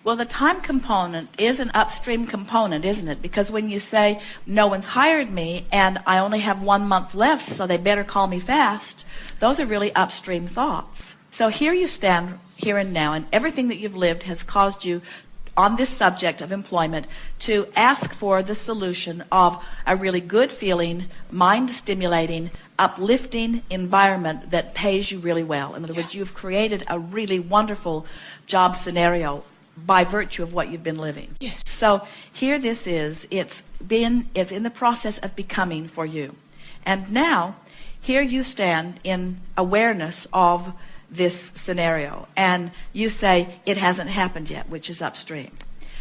Well, the time component is an upstream component, isn't it? Because when you say, no one's hired me and I only have 1 month left, so they better call me fast, those are really upstream thoughts. So here you stand, here and now, and everything that you've lived has caused you on this subject of employment to ask for the solution of a really good feeling, mind-stimulating, uplifting environment that pays you really well. In other words, you've created a really wonderful job scenario by virtue of what you've been living. Yes. So here this is, it's in the process of becoming for you. And now, here you stand in awareness of this scenario, and you say, it hasn't happened yet, which is upstream.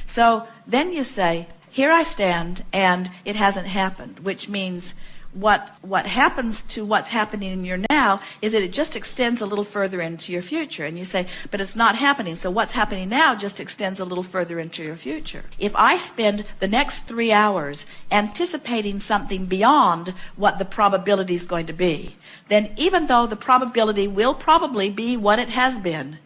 So then you say, here I stand, and it hasn't happened, which means what happens to what's happening in your now is that it just extends a little further into your future. And you say, but it's not happening, so what's happening now just extends a little further into your future. If I spend the next 3 hours anticipating something beyond what the probability is going to be, then even though the probability will probably be what it has been,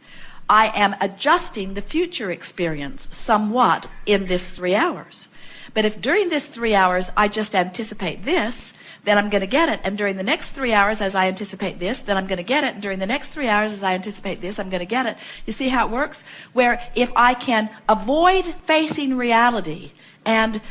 I am adjusting the future experience somewhat in this 3 hours. But if during this 3 hours I just anticipate this, then I'm going to get it. And during the next 3 hours as I anticipate this, then I'm going to get it. And during the next 3 hours as I anticipate this, I'm going to get it. You see how it works? Where if I can avoid facing reality and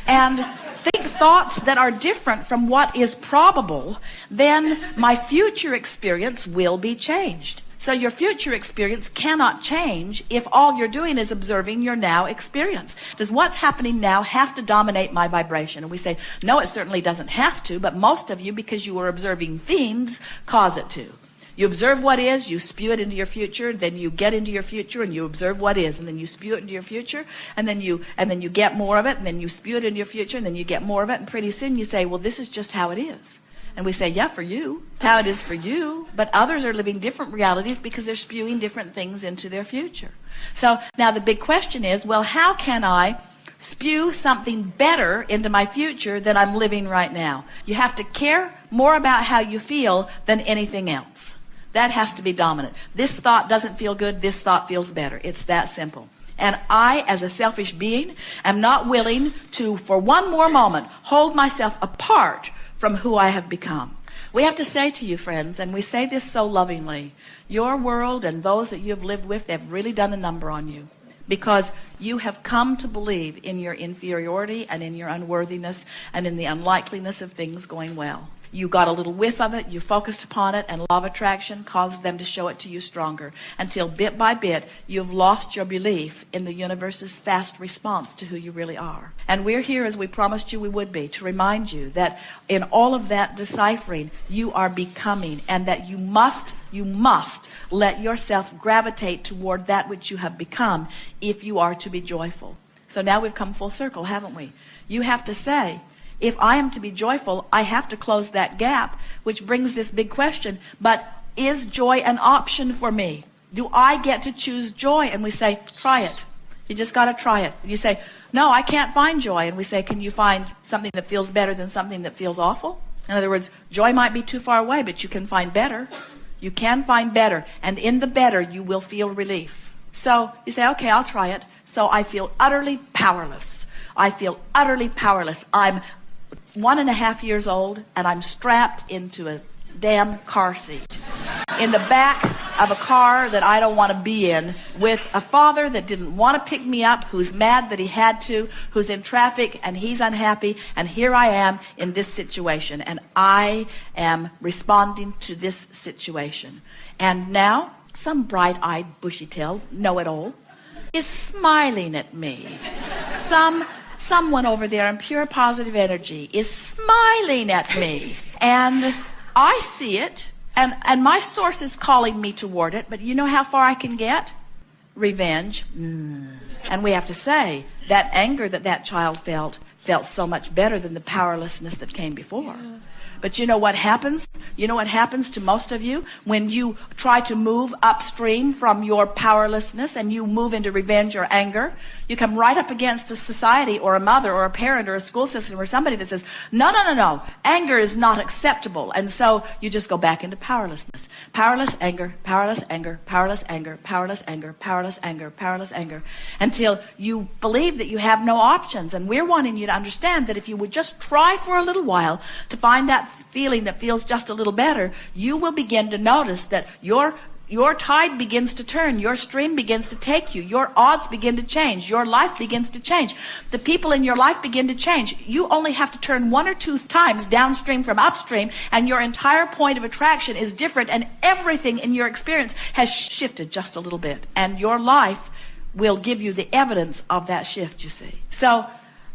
think thoughts that are different from what is probable, then my future experience will be changed. So your future experience cannot change if all you're doing is observing your now experience. Does what's happening now have to dominate my vibration? And we say, no, it certainly doesn't have to, but most of you, because you are observing things, cause it to. You observe what is, you spew it into your future, then you get into your future and you observe what is, and then you spew it into your future, and then you get more of it, and then you spew it into your future, and then you get more of it, and pretty soon you say, well, this is just how it is. And we say, yeah, for you, it's how it is for you, but others are living different realities because they're spewing different things into their future. So now the big question is, well, how can I spew something better into my future than I'm living right now? You have to care more about how you feel than anything else. That has to be dominant. This thought doesn't feel good, this thought feels better. It's that simple. And I, as a selfish being, am not willing to, for one more moment, hold myself apart from who I have become. We have to say to you, friends, and we say this so lovingly, your world and those that you have lived with, they've really done a number on you, because you have come to believe in your inferiority and in your unworthiness and in the unlikeliness of things going well. You got a little whiff of it, you focused upon it, and law of attraction caused them to show it to you stronger, until bit by bit you've lost your belief in the universe's fast response to who you really are. And we're here, as we promised you we would be, to remind you that in all of that deciphering, you are becoming, and that you must let yourself gravitate toward that which you have become if you are to be joyful. So now we've come full circle, haven't we? You have to say, if I am to be joyful, I have to close that gap, which brings this big question, but is joy an option for me? Do I get to choose joy? And we say, try it. You just got to try it. You say, no, I can't find joy. And we say, can you find something that feels better than something that feels awful? In other words, joy might be too far away, but you can find better. You can find better. And in the better, you will feel relief. So you say, okay, I'll try it. So I feel utterly powerless. I feel utterly powerless. I'm 1.5 years old, and I'm strapped into a damn car seat in the back of a car that I don't want to be in, with a father that didn't want to pick me up, who's mad that he had to, who's in traffic and he's unhappy, and here I am in this situation, and I am responding to this situation. And now some bright-eyed, bushy-tailed know-it-all is smiling at me. Someone over there in pure positive energy is smiling at me, and I see it, and my source is calling me toward it, but you know how far I can get? Revenge. And we have to say, that anger that child felt so much better than the powerlessness that came before. But you know what happens? You know what happens to most of you when you try to move upstream from your powerlessness and you move into revenge or anger? You come right up against a society or a mother or a parent or a school system or somebody that says, no, no, no, no, anger is not acceptable. And so you just go back into powerlessness. Powerless anger, powerless anger, powerless anger, powerless anger, powerless anger, powerless anger, until you believe that you have no options. And we're wanting you to understand that if you would just try for a little while to find that feeling that feels just a little better, you will begin to notice that your tide begins to turn, your stream begins to take you, your odds begin to change, your life begins to change. The people in your life begin to change. You only have to turn 1 or 2 times downstream from upstream, and your entire point of attraction is different, and everything in your experience has shifted just a little bit. And your life will give you the evidence of that shift, you see. So,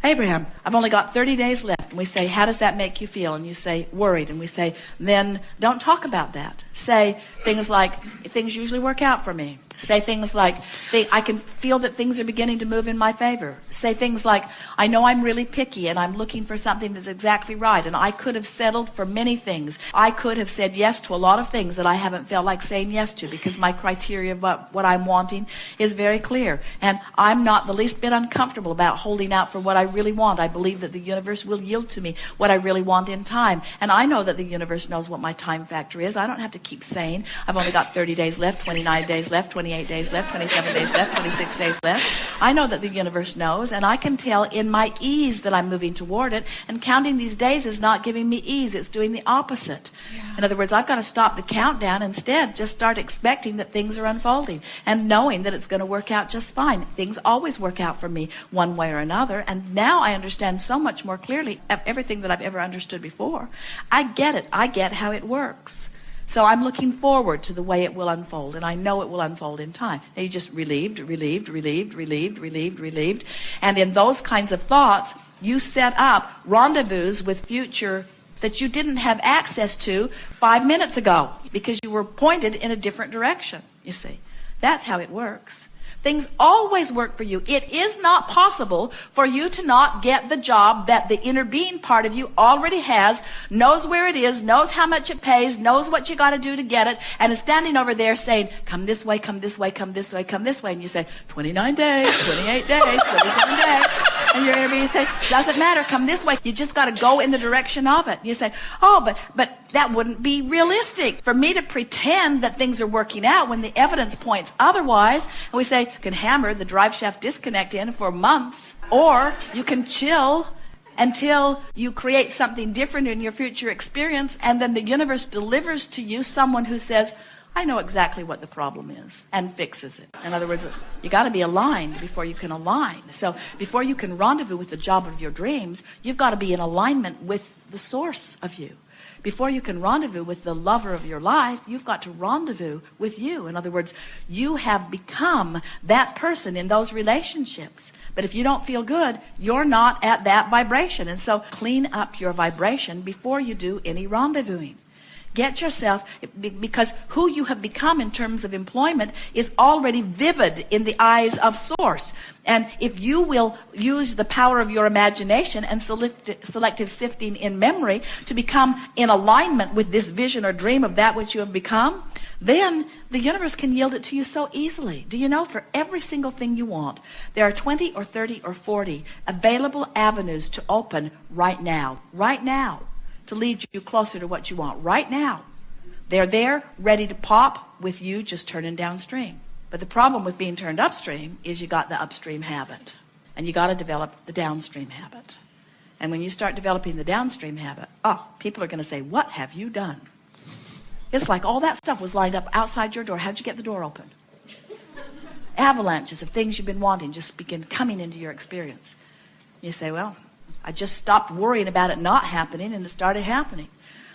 Abraham, I've only got 30 days left. And we say, how does that make you feel? And you say, worried. And we say, then don't talk about that. Say things like, things usually work out for me. Say things like, I can feel that things are beginning to move in my favor. Say things like, I know I'm really picky and I'm looking for something that's exactly right. And I could have settled for many things. I could have said yes to a lot of things that I haven't felt like saying yes to because my criteria of what I'm wanting is very clear. And I'm not the least bit uncomfortable about holding out for what I really want. I believe that the universe will yield to me what I really want in time. And I know that the universe knows what my time factor is. I don't have to keep saying, I've only got 30 days left, 29 days left, 28 days left, 27 days left, 26 days left. I know that the universe knows, and I can tell in my ease that I'm moving toward it, and counting these days is not giving me ease, it's doing the opposite. Yeah. In other words, I've got to stop the countdown, instead just start expecting that things are unfolding and knowing that it's going to work out just fine. Things always work out for me one way or another, and now I understand so much more clearly everything that I've ever understood before. I get it. I get how it works. So I'm looking forward to the way it will unfold, and I know it will unfold in time. Now you just relieved. And in those kinds of thoughts, you set up rendezvous with future that you didn't have access to 5 minutes ago because you were pointed in a different direction, you see. That's how it works. Things always work for you. It is not possible for you to not get the job that the inner being part of you already has, knows where it is, knows how much it pays, knows what you got to do to get it, and is standing over there saying, come this way, come this way, come this way, come this way. And you say, 29 days, 28 days, 27 days. And your inner being says, doesn't matter, come this way. You just got to go in the direction of it. You say, oh, but that wouldn't be realistic for me to pretend that things are working out when the evidence points otherwise. And we say, you can hammer the drive shaft disconnect in for months, or you can chill until you create something different in your future experience, and then the universe delivers to you someone who says, I know exactly what the problem is, and fixes it. In other words, you got to be aligned before you can align. So before you can rendezvous with the job of your dreams, you've got to be in alignment with the source of you. Before you can rendezvous with the lover of your life, you've got to rendezvous with you. In other words, you have become that person in those relationships. But if you don't feel good, you're not at that vibration. And so clean up your vibration before you do any rendezvousing. Get yourself, because who you have become in terms of employment is already vivid in the eyes of Source. And if you will use the power of your imagination and selective sifting in memory to become in alignment with this vision or dream of that which you have become, then the universe can yield it to you so easily. Do you know, for every single thing you want, there are 20 or 30 or 40 available avenues to open right now, to lead you closer to what you want right now. They're there, ready to pop, with you just turning downstream. But the problem with being turned upstream is you got the upstream habit, and you got to develop the downstream habit. And when you start developing the downstream habit, people are going to say, what have you done? It's like all that stuff was lined up outside your door. How'd you get the door open? Avalanches of things you've been wanting just begin coming into your experience. You say, well, I just stopped worrying about it not happening, and it started happening.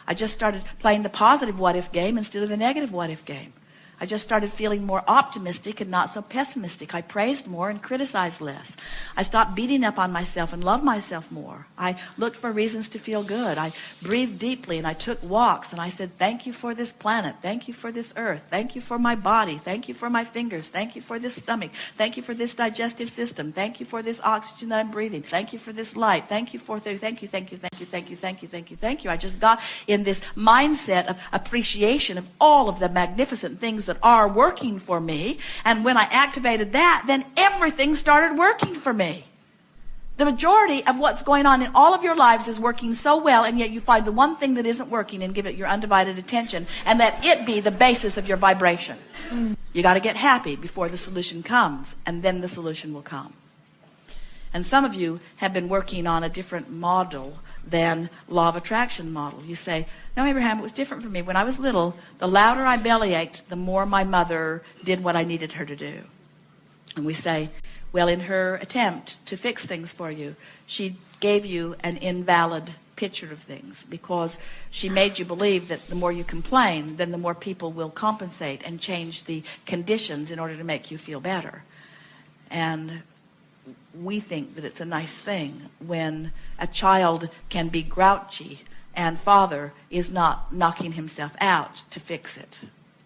I just started playing the positive what-if game instead of the negative what-if game. I just started feeling more optimistic and not so pessimistic. I praised more and criticized less. I stopped beating up on myself and loved myself more. I looked for reasons to feel good. I breathed deeply and I took walks and I said, thank you for this planet. Thank you for this earth. Thank you for my body. Thank you for my fingers. Thank you for this stomach. Thank you for this digestive system. Thank you for this oxygen that I'm breathing. Thank you for this light. Thank you for, thank you, thank you, thank you, thank you, thank you, thank you, thank you. I just got in this mindset of appreciation of all of the magnificent things that are working for me. And when I activated that, then everything started working for me. The majority of what's going on in all of your lives is working so well, and yet you find the one thing that isn't working and give it your undivided attention, and let it be the basis of your vibration. You got to get happy before the solution comes, and then the solution will come. And some of you have been working on a different model than law of attraction model. You say, no, Abraham, it was different for me. When I was little, the louder I bellyached, the more my mother did what I needed her to do. And we say, well, in her attempt to fix things for you, she gave you an invalid picture of things, because she made you believe that the more you complain, then the more people will compensate and change the conditions in order to make you feel better. And we think that it's a nice thing when a child can be grouchy and father is not knocking himself out to fix it.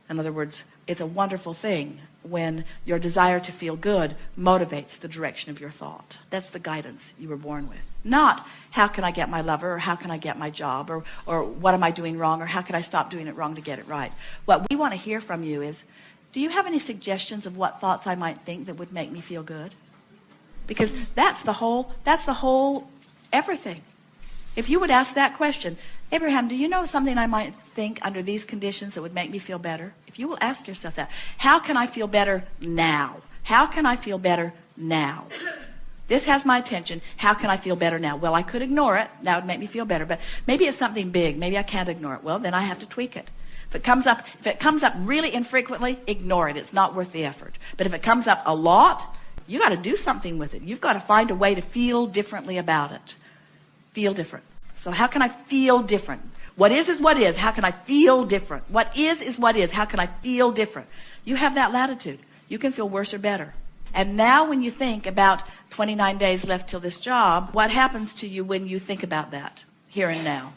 In other words, it's a wonderful thing when your desire to feel good motivates the direction of your thought. That's the guidance you were born with. Not, how can I get my lover, or how can I get my job, or what am I doing wrong, or how can I stop doing it wrong to get it right. What we want to hear from you is, do you have any suggestions of what thoughts I might think that would make me feel good? Because that's the whole everything. If you would ask that question, Abraham, do you know something I might think under these conditions that would make me feel better? If you will ask yourself that, how can I feel better now? How can I feel better now? This has my attention. How can I feel better now? Well, I could ignore it. That would make me feel better. But maybe it's something big. Maybe I can't ignore it. Well, then I have to tweak it. If it comes up really infrequently, ignore it. It's not worth the effort. But if it comes up a lot, you got to do something with it. You've got to find a way to feel differently about it. Feel different. So how can I feel different? What is what is. How can I feel different? What is what is. How can I feel different? You have that latitude. You can feel worse or better. And now when you think about 29 days left till this job, what happens to you when you think about that here and now?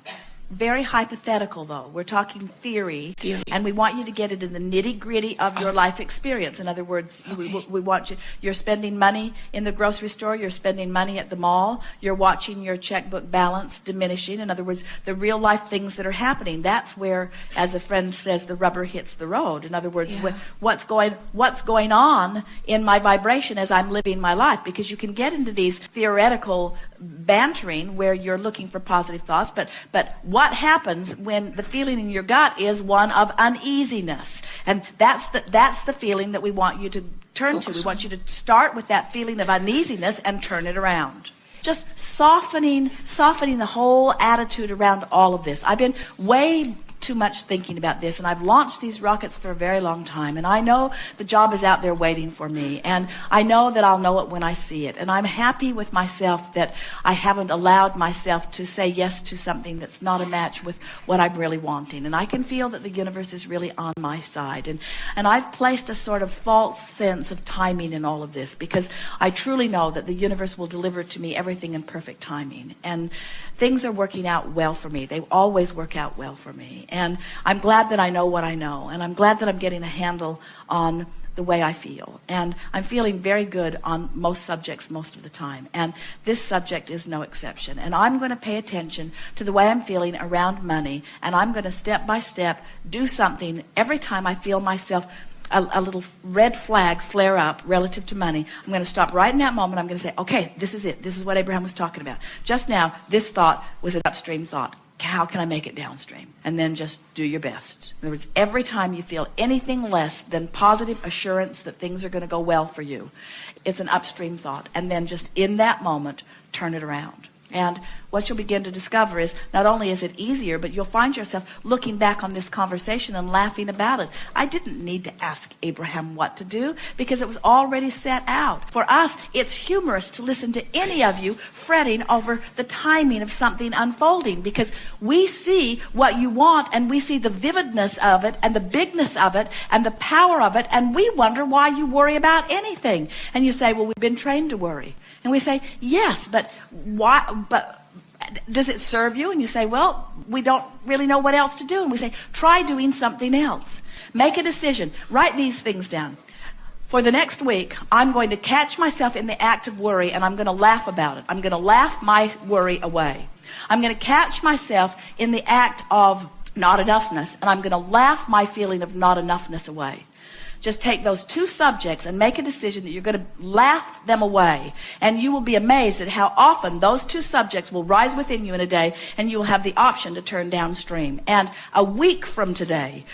Very hypothetical, though. We're talking theory, and we want you to get it in the nitty-gritty of your life experience. In other words, we want you, you're spending money in the grocery store, you're spending money at the mall, you're watching your checkbook balance diminishing. In other words, the real-life things that are happening. That's where, as a friend says, the rubber hits the road. In other words, what's going on in my vibration as I'm living my life? Because you can get into these theoretical bantering where you're looking for positive thoughts, but what happens when the feeling in your gut is one of uneasiness? And that's the feeling that we want you to turn to. We want you to start with that feeling of uneasiness and turn it around. Just softening the whole attitude around all of this. I've been way too much thinking about this, and I've launched these rockets for a very long time, and I know the job is out there waiting for me, and I know that I'll know it when I see it, and I'm happy with myself that I haven't allowed myself to say yes to something that's not a match with what I'm really wanting, and I can feel that the universe is really on my side, and I've placed a sort of false sense of timing in all of this, because I truly know that the universe will deliver to me everything in perfect timing, and things are working out well for me. They always work out well for me. And I'm glad that I know what I know. And I'm glad that I'm getting a handle on the way I feel. And I'm feeling very good on most subjects most of the time. And this subject is no exception. And I'm going to pay attention to the way I'm feeling around money. And I'm going to step by step do something every time I feel myself a little red flag flare up relative to money. I'm going to stop right in that moment. I'm going to say, okay, this is it. This is what Abraham was talking about. Just now, this thought was an upstream thought. How can I make it downstream? And then just do your best. In other words, every time you feel anything less than positive assurance that things are going to go well for you, it's an upstream thought. And then just in that moment, turn it around. And what you'll begin to discover is not only is it easier, but you'll find yourself looking back on this conversation and laughing about it. I didn't need to ask Abraham what to do because it was already set out. For us, it's humorous to listen to any of you fretting over the timing of something unfolding, because we see what you want and we see the vividness of it and the bigness of it and the power of it, and we wonder why you worry about anything. And you say, well, we've been trained to worry. And we say, yes, but why? But does it serve you? And you say, well, we don't really know what else to do. And we say, try doing something else. Make a decision. Write these things down. For the next week, I'm going to catch myself in the act of worry, and I'm going to laugh about it. I'm going to laugh my worry away. I'm going to catch myself in the act of not enoughness, and I'm going to laugh my feeling of not enoughness away. Just take those two subjects and make a decision that you're going to laugh them away. And you will be amazed at how often those two subjects will rise within you in a day, and you will have the option to turn downstream. And a week from today,